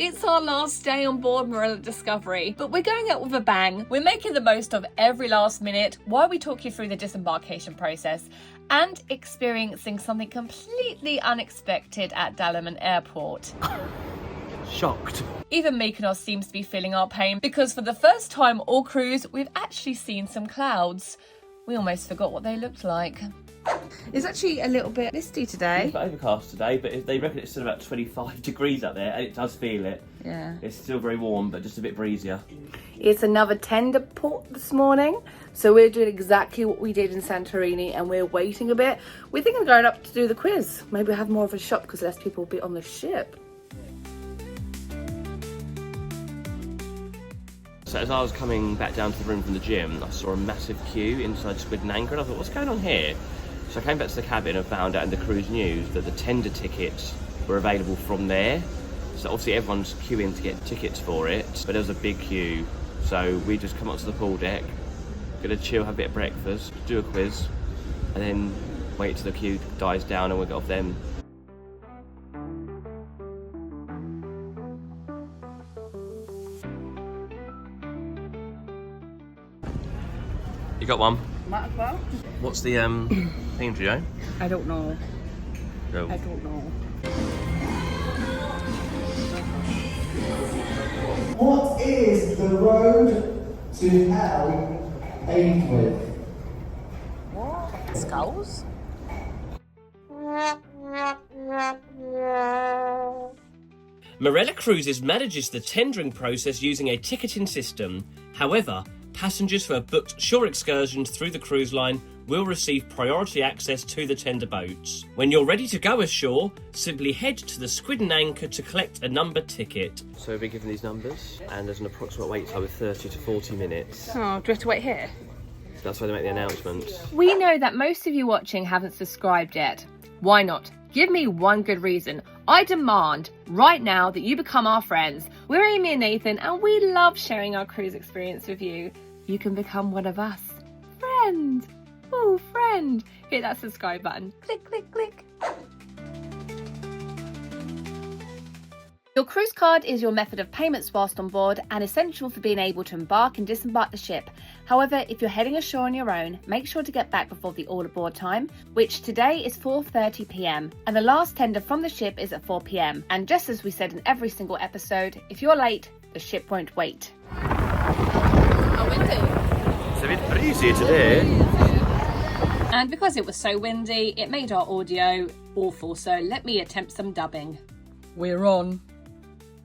It's our last day on board Marella Discovery, but we're going out with a bang. We're making the most of every last minute while we talk you through the disembarkation process and experiencing something completely unexpected at Dalaman Airport. Shocked. Even Mykonos seems to be feeling our pain because for the first time all cruise, we've actually seen some clouds. We almost forgot what they looked like. It's actually a little bit misty today. It's overcast today, but they reckon it's still about 25 degrees up there, and it does feel it. Yeah. It's still very warm, but just a bit breezier. It's another tender port this morning, so we're doing exactly what we did in Santorini, and we're waiting a bit. We're thinking of going up to do the quiz. Maybe we'll have more of a shop because less people will be on the ship. So as I was coming back down to the room from the gym, I saw a massive queue inside Squid Anchor, and I thought, what's going on here? So I came back to the cabin and found out in the cruise news that the tender tickets were available from there. So obviously everyone's queuing to get tickets for it, but there was a big queue. So we just come up to the pool deck, gonna chill, have a bit of breakfast, do a quiz, and then wait till the queue dies down and we'll get off then. You got one? Might as well. What's the theme, Joe? I don't know. No. I don't know. What is the road to hell paved with? What? Skulls? Marella Cruises manages the tendering process using a ticketing system. However, passengers who have booked shore excursions through the cruise line will receive priority access to the tender boats. When you're ready to go ashore, simply head to the Squid Anchor to collect a numbered ticket. So we've been given these numbers, and there's an approximate wait time of 30 to 40 minutes. Oh, do we have to wait here? That's why they make the announcement. We know that most of you watching haven't subscribed yet. Why not? Give me one good reason. I demand right now that you become our friends. We're Amy and Nathan, and we love sharing our cruise experience with you. You can become one of us. Friend! Ooh, friend! Hit that subscribe button. Click, click, click. Your cruise card is your method of payments whilst on board and essential for being able to embark and disembark the ship. However, if you're heading ashore on your own, make sure to get back before the all aboard time, which today is 4:30 p.m. and the last tender from the ship is at 4 p.m. And just as we said in every single episode, if you're late, the ship won't wait. Oh, windy. It's a bit breezy today. And because it was so windy, it made our audio awful, so let me attempt some dubbing. We're on.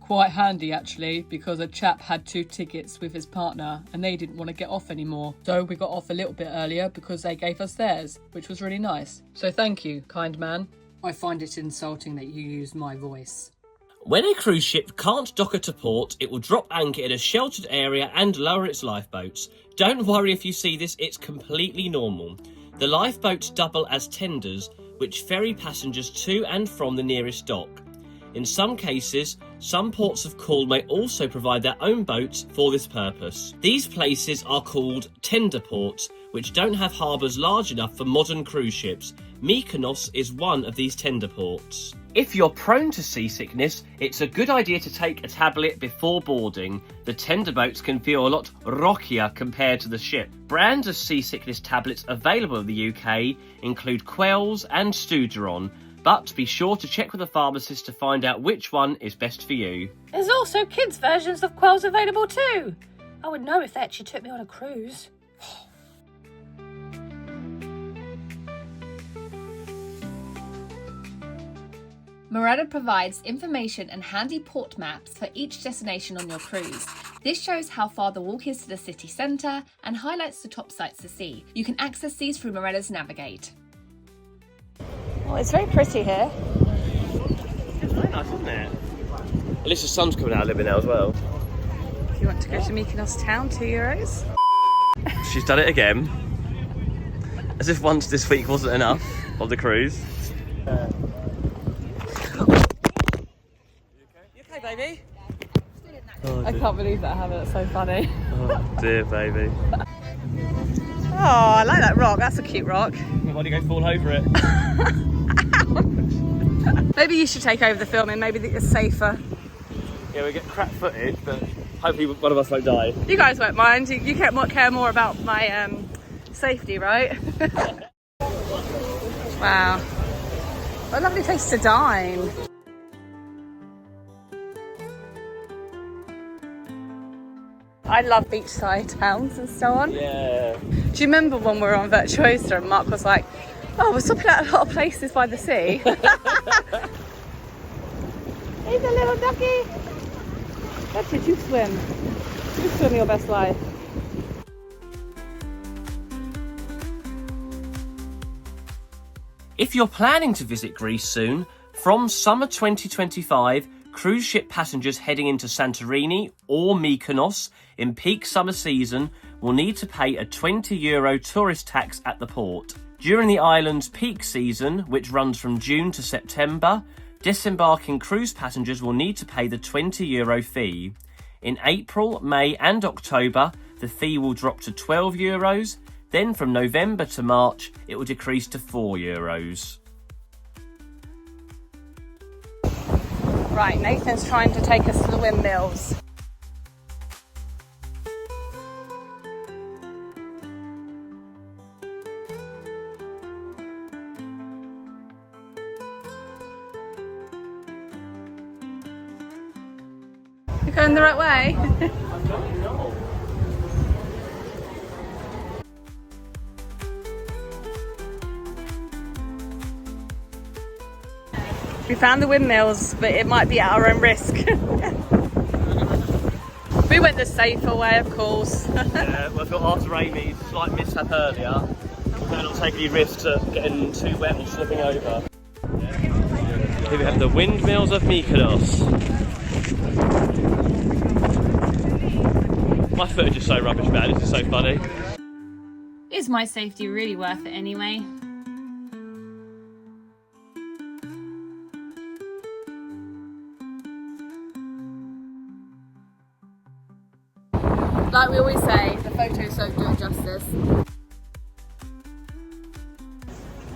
Quite handy actually, because a chap had 2 tickets with his partner and they didn't want to get off anymore. So we got off a little bit earlier because they gave us theirs, which was really nice. So thank you, kind man. I find it insulting that you use my voice. When a cruise ship can't dock at a port, it will drop anchor in a sheltered area and lower its lifeboats. Don't worry if you see this, it's completely normal. The lifeboats double as tenders, which ferry passengers to and from the nearest dock. In some cases, some ports of call may also provide their own boats for this purpose. These places are called tender ports, which don't have harbours large enough for modern cruise ships. Mykonos is one of these tender ports. If you're prone to seasickness, it's a good idea to take a tablet before boarding. The tender boats can feel a lot rockier compared to the ship. Brands of seasickness tablets available in the UK include Quells and Studeron, but be sure to check with a pharmacist to find out which one is best for you. There's also kids' versions of Quells available too. I would know if they actually took me on a cruise. Marella provides information and handy port maps for each destination on your cruise. This shows how far the walk is to the city centre and highlights the top sights to see. You can access these through Marella's Navigate. Well, it's very pretty here. It's very nice, isn't it? At least the sun's coming out a little bit now as well. If you want to go to Mykonos town, €2. She's done it again. As if once this week wasn't enough of the cruise. You okay, baby? Oh, I can't believe that happened, it's so funny. Oh dear, baby. Oh, I like that rock, that's a cute rock. Why do you go fall over it? Maybe you should take over the filming, maybe it's safer. Yeah, we get crap footage, but hopefully one of us won't die. You guys won't mind. You care more about my safety, right? Wow. What a lovely place to dine. I love beachside towns and so on. Yeah. Do you remember when we were on Virtuosa and Mark was like, oh, we're stopping at a lot of places by the sea. He's a little ducky. That's it, you swim. You swim your best life. If you're planning to visit Greece soon, from summer 2025, cruise ship passengers heading into Santorini or Mykonos in peak summer season will need to pay a €20 tourist tax at the port. During the island's peak season, which runs from June to September, disembarking cruise passengers will need to pay the €20 fee. In April, May and October, the fee will drop to €12. Then from November to March, it will decrease to €4. Right, Nathan's trying to take us to the windmills. You're going the right way? We found the windmills, but it might be at our own risk. We went the safer way, of course. Yeah, well, I thought after Amy's slight mishap earlier, we better not take any risks of getting too wet or slipping over. Here we have the Windmills of Mykonos. My footage is so rubbish, man. This is so funny. Is my safety really worth it anyway? Like we always say, the photos don't do it justice.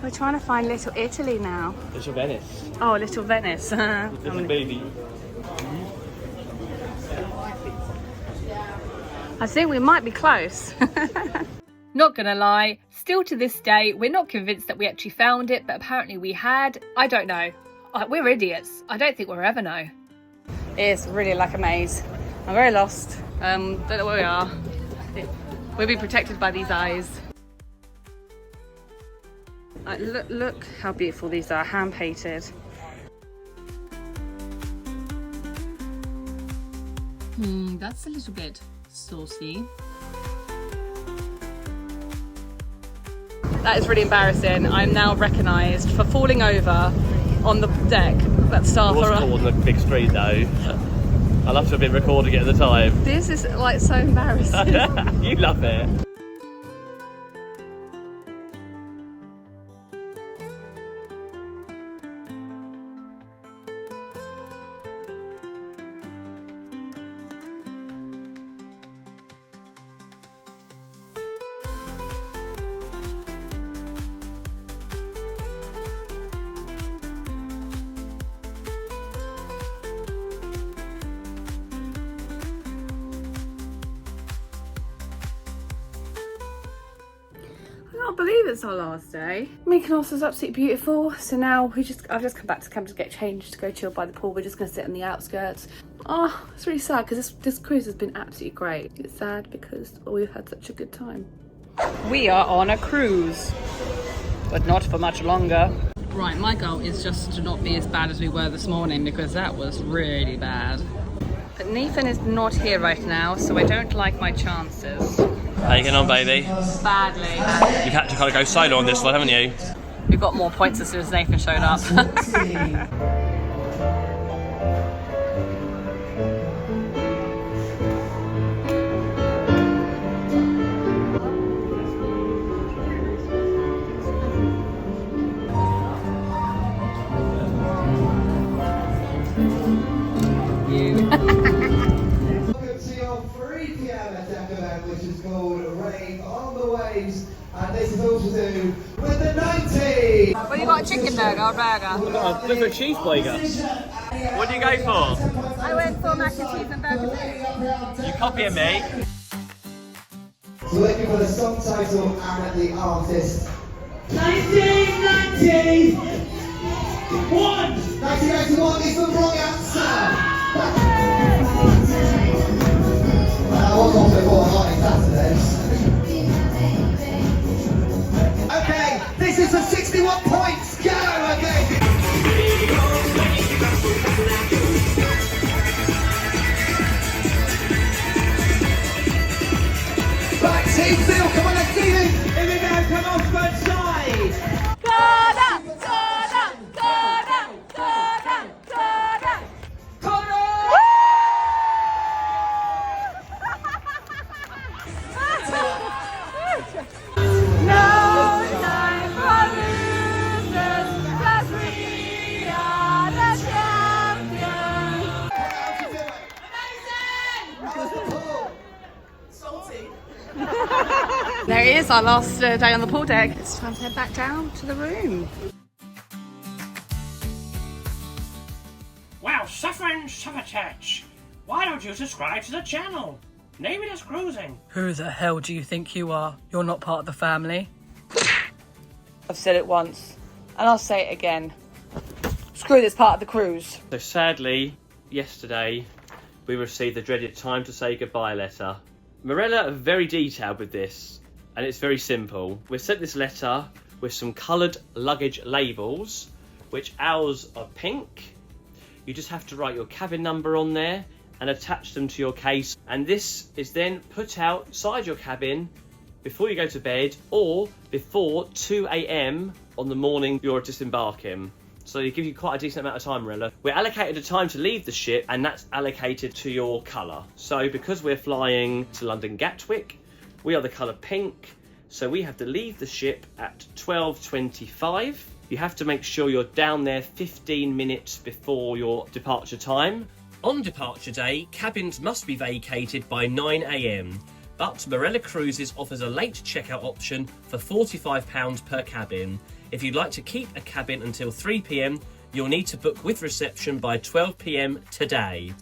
We're trying to find Little Italy now. Little Venice. Oh, Little Venice. Little baby. I think we might be close. Not gonna lie, still to this day, we're not convinced that we actually found it, but apparently we had. I don't know. We're idiots. I don't think we'll ever know. It's really like a maze. I'm very lost. Don't know where we are. We'll be protected by these eyes. Look how beautiful these are, hand painted. That's a little bit saucy. That is really embarrassing. I'm now recognised for falling over on the deck. That staff It wasn't are. all on the big screen though. I'll have to have been recording it at the time. This is like so embarrassing. You love it. I can't believe it's our last day. Mykonos is absolutely beautiful. So now I've just come back to camp to get changed to go chill by the pool. We're just gonna sit on the outskirts. Oh, it's really sad because this cruise has been absolutely great. It's sad because we've had such a good time. We are on a cruise, but not for much longer. Right, my goal is just to not be as bad as we were this morning because that was really bad. But Nathan is not here right now, so I don't like my chances. How you getting on, baby? Badly. You've had to kind of go solo on this one, haven't you? We got more points as soon as Nathan showed up. Welcome to your 3 p.m. deck event, which is called Rave on the Waves, and this is all to do with the 90s. Well, you got a chicken burger or burger? Look for a cheeseburger. What do you go for? I I went for mac and cheese and burger. You copying me? So looking for the song title and the artist. 1991! 1991 is the wrong answer! I was also for High Saturdays. Okay, this is for 61 points. Go, okay. Back team Phil, come on, let's see you. Here we go, come on, front side! There he is, our last day on the pool deck. It's time to head back down to the room. Well, suffering sufferchurch, why don't you subscribe to the channel? Namy is cruising. Who the hell do you think you are? You're not part of the family. I've said it once, and I'll say it again. Screw this part of the cruise. So sadly, yesterday, we received the dreaded time to say goodbye letter. Marella are very detailed with this, and it's very simple. We sent this letter with some coloured luggage labels, which ours are pink. You just have to write your cabin number on there and attach them to your case. And this is then put outside your cabin before you go to bed or before 2 AM on the morning you're disembarking. So they give you quite a decent amount of time, Marella. We're allocated a time to leave the ship, and that's allocated to your colour. So because we're flying to London Gatwick, we are the colour pink. So we have to leave the ship at 12:25. You have to make sure you're down there 15 minutes before your departure time. On departure day, cabins must be vacated by 9 AM. But Marella Cruises offers a late checkout option for £45 per cabin. If you'd like to keep a cabin until 3 PM, you'll need to book with reception by 12 PM today.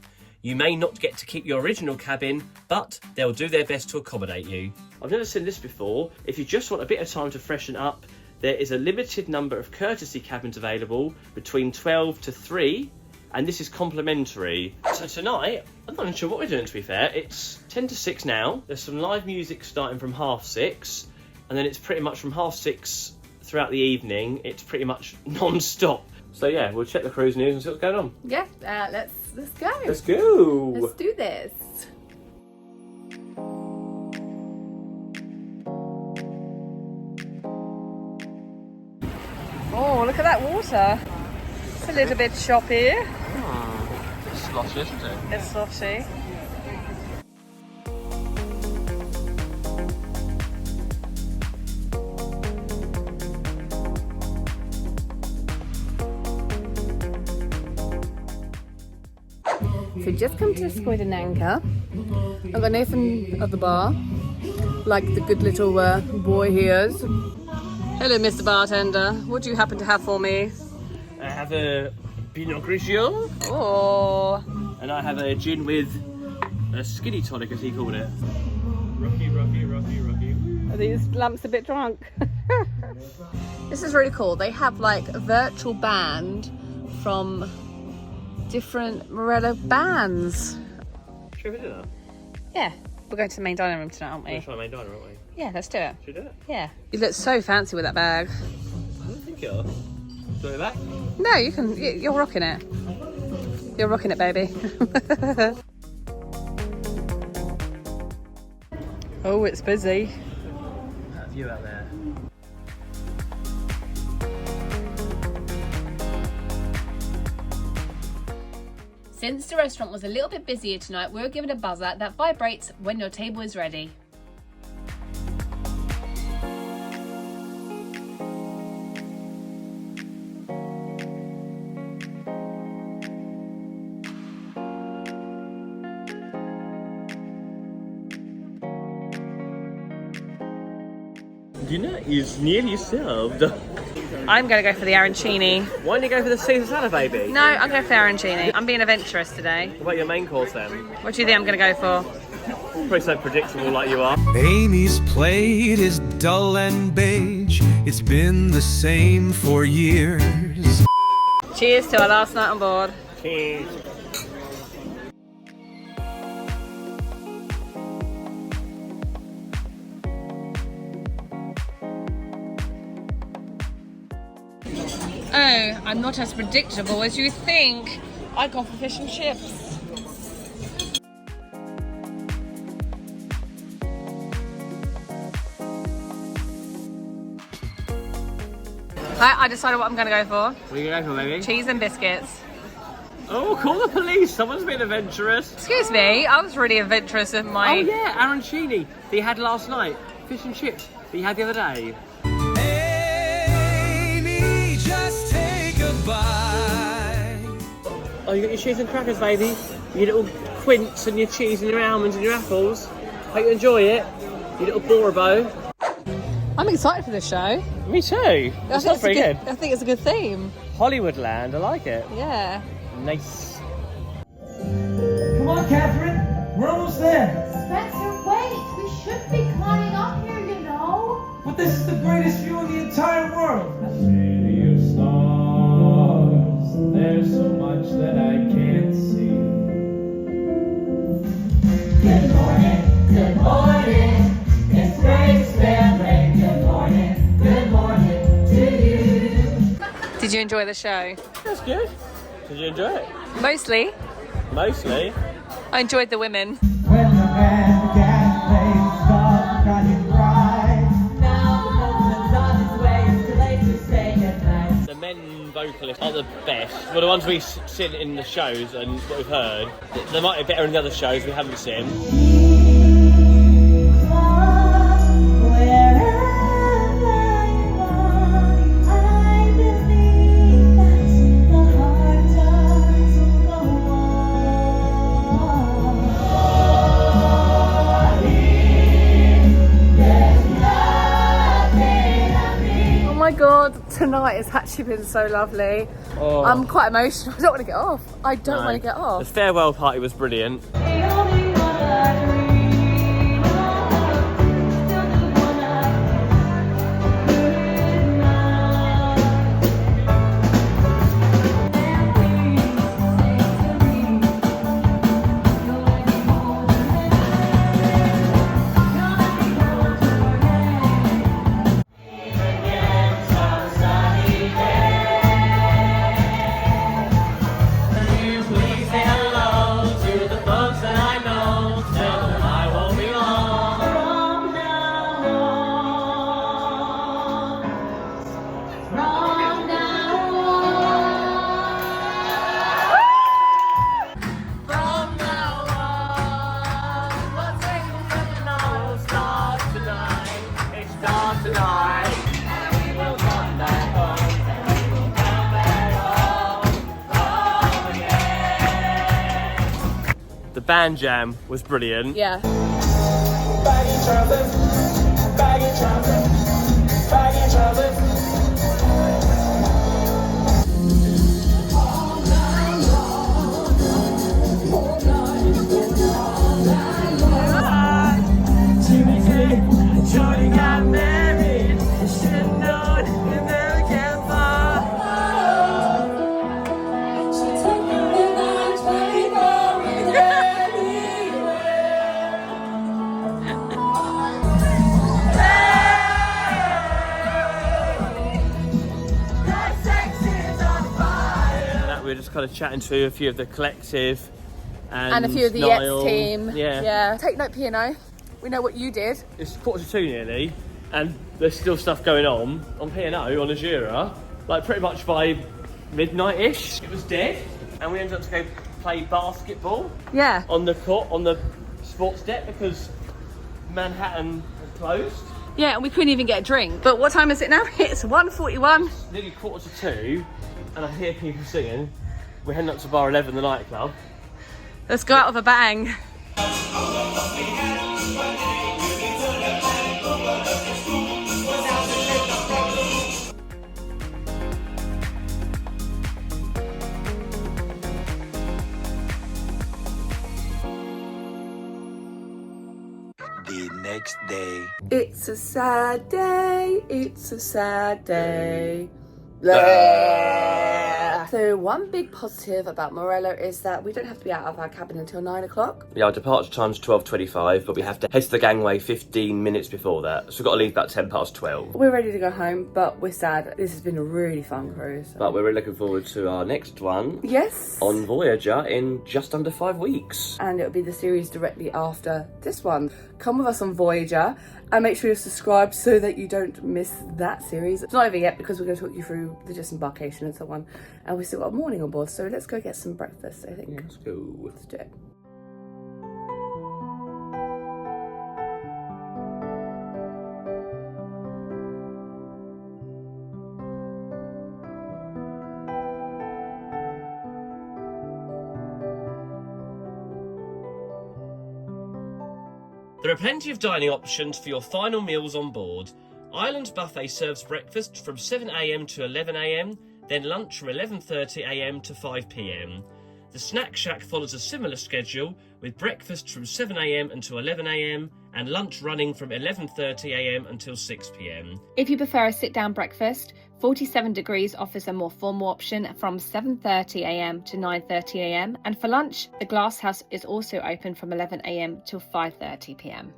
You may not get to keep your original cabin, but they'll do their best to accommodate you. I've never seen this before. If you just want a bit of time to freshen up, there is a limited number of courtesy cabins available between 12 to 3, and this is complimentary. So tonight, I'm not even sure what we're doing, to be fair. It's 10 to 6 now. There's some live music starting from 5:30, and then it's pretty much from 6:30 throughout the evening. It's pretty much non-stop. So yeah, we'll check the cruise news and see what's going on. Yeah, let's go. Let's go. Let's do this. Oh, look at that water. It's a little bit choppy. It's sloshy, isn't it? It's sloshy. So just come to Squid Anchor. I've got Nathan at the bar, like the good little boy he is. Hello, Mr. Bartender. What do you happen to have for me? I have a Pinot Grigio, Oh, and I have a gin with a skinny tonic, as he called it. Rocky. are these lamps a bit drunk? This is really cool. They have like a virtual band from different Marella bands. Should we do that? Yeah, we're going to the main dining room tonight, aren't we? We're trying to main diner, aren't we? Yeah, let's do it. Should we do it? Yeah. You look so fancy with that bag. I don't think you are. Do it back? No, you can. You're rocking it. You're rocking it, baby. Oh, it's busy. That view out there. Since the restaurant was a little bit busier tonight, we were given a buzzer that vibrates when your table is ready. Dinner is nearly served. I'm going to go for the arancini. Why don't you go for the Caesar salad, baby? No, I'm going for the arancini. I'm being adventurous today. What about your main course then? What do you think I'm going to go for? Pretty so predictable like you are. Amy's plate is dull and beige. It's been the same for years. Cheers to our last night on board. Cheers. Oh, I'm not as predictable as you think. I've gone for fish and chips. I decided what I'm going to go for. What are you going for, baby? Cheese and biscuits. Oh, call the police. Someone's been adventurous. Excuse me, I was really adventurous in my... Oh, yeah, arancini that you had last night. Fish and chips that you had the other day. Amy, just take a bite. Oh, you got your cheese and crackers, baby. Your little quince and your cheese and your almonds and your apples. Hope you enjoy it. Your little Borobo. I'm excited for this show. Me too. That sounds pretty good. I think it's a good theme. Hollywoodland, I like it. Yeah. Nice. Come on, Catherine. We're almost there. Spencer, wait! We should be climbing up here, you know? But this is the greatest view in the entire world. City of stars. There's so much that I can't see. Good morning, good morning. It's great family. Good morning to you. Did you enjoy the show? That's good. Did you enjoy it? Mostly. Mostly. I enjoyed the women. When the band gas plays stop crying bright. Now the postman's on his way. It's too late to say goodnight. The men vocalists are the best. Well, the ones we've seen in the shows and what we've heard, they might be better in the other shows we haven't seen. Oh my god, tonight has actually been so lovely. Oh. I'm quite emotional. I don't want to get off. I don't want to get The off. farewell party was brilliant. The band jam was brilliant. Yeah. Baggy trousers, baggy trousers, baggy trousers. Johnny got married. Should know it never get far. We were just kind of chatting to a few of the collective And a few of the Niall. Yets team. Yeah. Take note, P&O. We know what you did. It's 1:45 nearly, and there's still stuff going on P&O, on Azura, like pretty much by midnight-ish. It was dead, and we ended up to go play basketball Yeah. on the court, on the sports deck, because Manhattan had closed. Yeah, and we couldn't even get a drink. But what time is it now? It's 1:41. Nearly 1:45, and I hear people singing. We're heading up to Bar 11, the nightclub. Let's go out with a bang. The next day. It's a sad day, it's a sad day. So one big positive about Marella is that we don't have to be out of our cabin until 9 o'clock. Yeah, our departure time's 12:25, but we have to head to the gangway 15 minutes before that. So we've got to leave about 12:10. We're ready to go home, but we're sad. This has been a really fun cruise. But we're really looking forward to our next one. Yes. On Voyager in just under 5 weeks. And it'll be the series directly after this one. Come with us on Voyager and make sure you're subscribed so that you don't miss that series. It's not over yet because we're going to talk you through the Disembarkation and so on. And we still got a morning on board, so let's go get some breakfast, I think. Yeah, let's go. Let's do it. There are plenty of dining options for your final meals on board. Island Buffet serves breakfast from 7 AM to 11 AM, then lunch from 11:30 AM to 5 PM. The Snack Shack follows a similar schedule, with breakfast from 7 AM until 11 AM and lunch running from 11:30 AM until 6 PM. If you prefer a sit-down breakfast, 47 Degrees offers a more formal option from 7:30 AM to 9:30 AM, and for lunch, the Glass House is also open from 11 AM till 5:30 PM.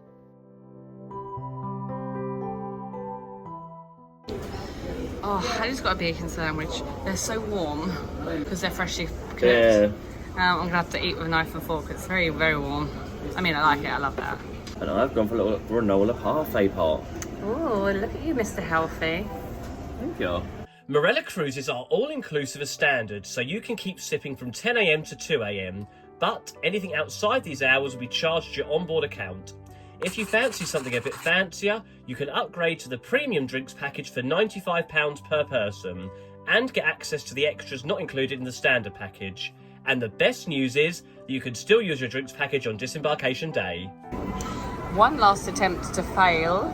Oh, I just got a bacon sandwich. They're so warm because they're freshly cooked. Yeah. I'm gonna have to eat with a knife and fork. It's very, very warm. I mean, I like it. I love that. And I've gone for a little granola parfait pot. Oh, look at you, Mr. Healthy. Thank you. Marella Cruises are all-inclusive as standard, so you can keep sipping from 10 AM to 2 AM, but anything outside these hours will be charged to your onboard account. If you fancy something a bit fancier, you can upgrade to the premium drinks package for £95 per person, and get access to the extras not included in the standard package. And the best news is that you can still use your drinks package on Disembarkation Day. One last attempt to fail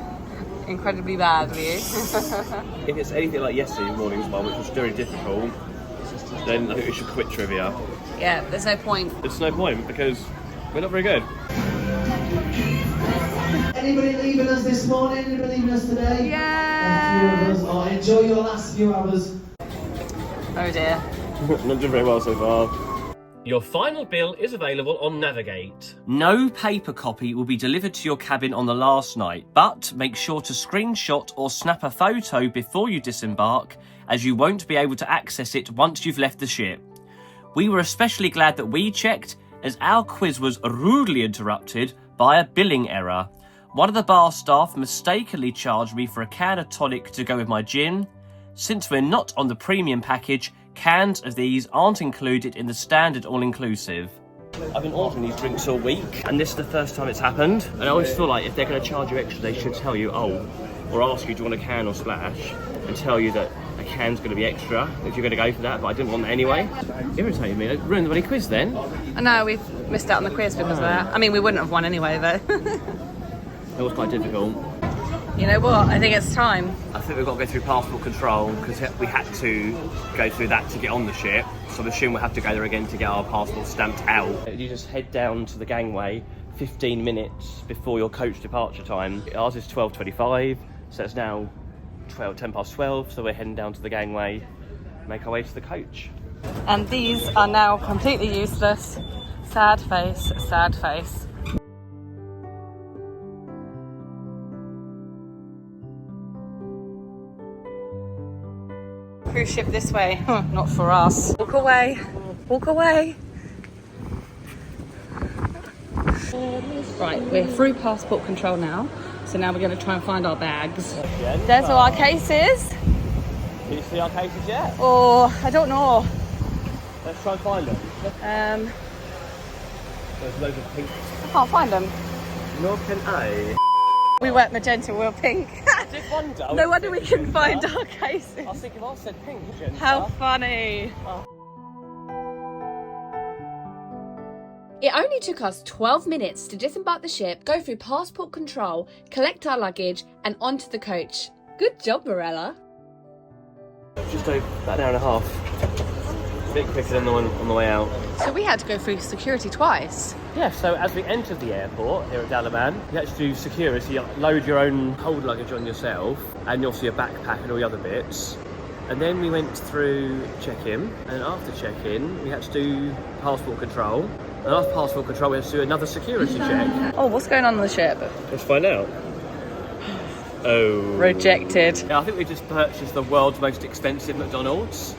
incredibly badly. If it's anything like yesterday morning's one, which was very difficult, then I think we should quit trivia. Yeah, there's no point. There's no point because we're not very good. Anybody leaving us this morning? Anybody leaving us today? Yeah. A few of us. Oh, enjoy your last few hours. Oh dear. Not doing very well so far. Your final bill is available on Navigate. No paper copy will be delivered to your cabin on the last night, but make sure to screenshot or snap a photo before you disembark, as you won't be able to access it once you've left the ship. We were especially glad that we checked, as our quiz was rudely interrupted by a billing error. One of the bar staff mistakenly charged me for a can of tonic to go with my gin. Since we're not on the premium package, cans of these aren't included in the standard all-inclusive. I've been ordering these drinks all week, and this is the first time it's happened. And I always feel like if they're going to charge you extra, they should tell you, or ask you, do you want a can or splash, and tell you that a can's going to be extra if you're going to go for that, but I didn't want that anyway. Irritating me. It ruined the bloody quiz then. I know, we've missed out on the quiz because of that. I mean, we wouldn't have won anyway, though. It was quite difficult. You know what? I think it's time. I think we've got to go through passport control because we had to go through that to get on the ship. So I assume we'll have to go there again to get our passport stamped out. You just head down to the gangway 15 minutes before your coach departure time. Ours is 12:25, so it's now 10 past 12, so we're heading down to the gangway, make our way to the coach. And these are now completely useless. Sad face, sad face. Cruise ship this way. Not for us. Walk away. Walk away. Right, we're through passport control now. So now we're going to try and find our bags. There's all our cases. Can you see our cases yet? Oh, I don't know. Let's try and find them. There's loads of pink. I can't find them. Nor can I. We weren't magenta, we were pink. I did wonder. No wonder we can find our cases. I was thinking, I said pink, magenta. How funny. It only took us 12 minutes to disembark the ship, go through passport control, collect our luggage, and onto the coach. Good job, Marella. Just over about an hour and a half. A bit quicker than the one on the way out. So we had to go through security twice. Yeah, so as we entered the airport here at Dalaman, you had to do security, you load your own hold luggage on yourself, and also your backpack and all the other bits. And then we went through check-in, and after check-in, we had to do passport control. And after passport control, we had to do another security check. Oh, what's going on the ship? Let's find out. Oh. Rejected. Yeah, I think we just purchased the world's most expensive McDonald's.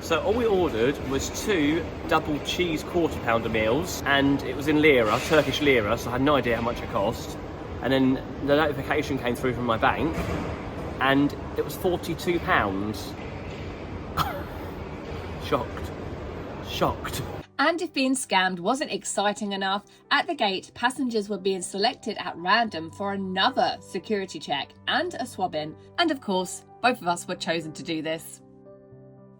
So all we ordered was 2 double cheese quarter-pounder meals, and it was in lira, Turkish lira, so I had no idea how much it cost. And then the notification came through from my bank, and it was £42. Shocked. And if being scammed wasn't exciting enough, at the gate, passengers were being selected at random for another security check and a swab-in. And of course, both of us were chosen to do this.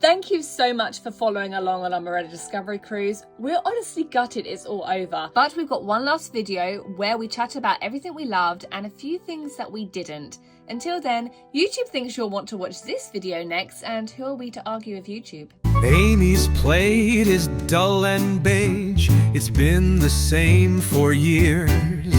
Thank you so much for following along on our Marella Discovery Cruise. We're honestly gutted it's all over, but we've got one last video where we chat about everything we loved and a few things that we didn't. Until then, YouTube thinks you'll want to watch this video next, and who are we to argue with YouTube? Amy's plate is dull and beige. It's been the same for years.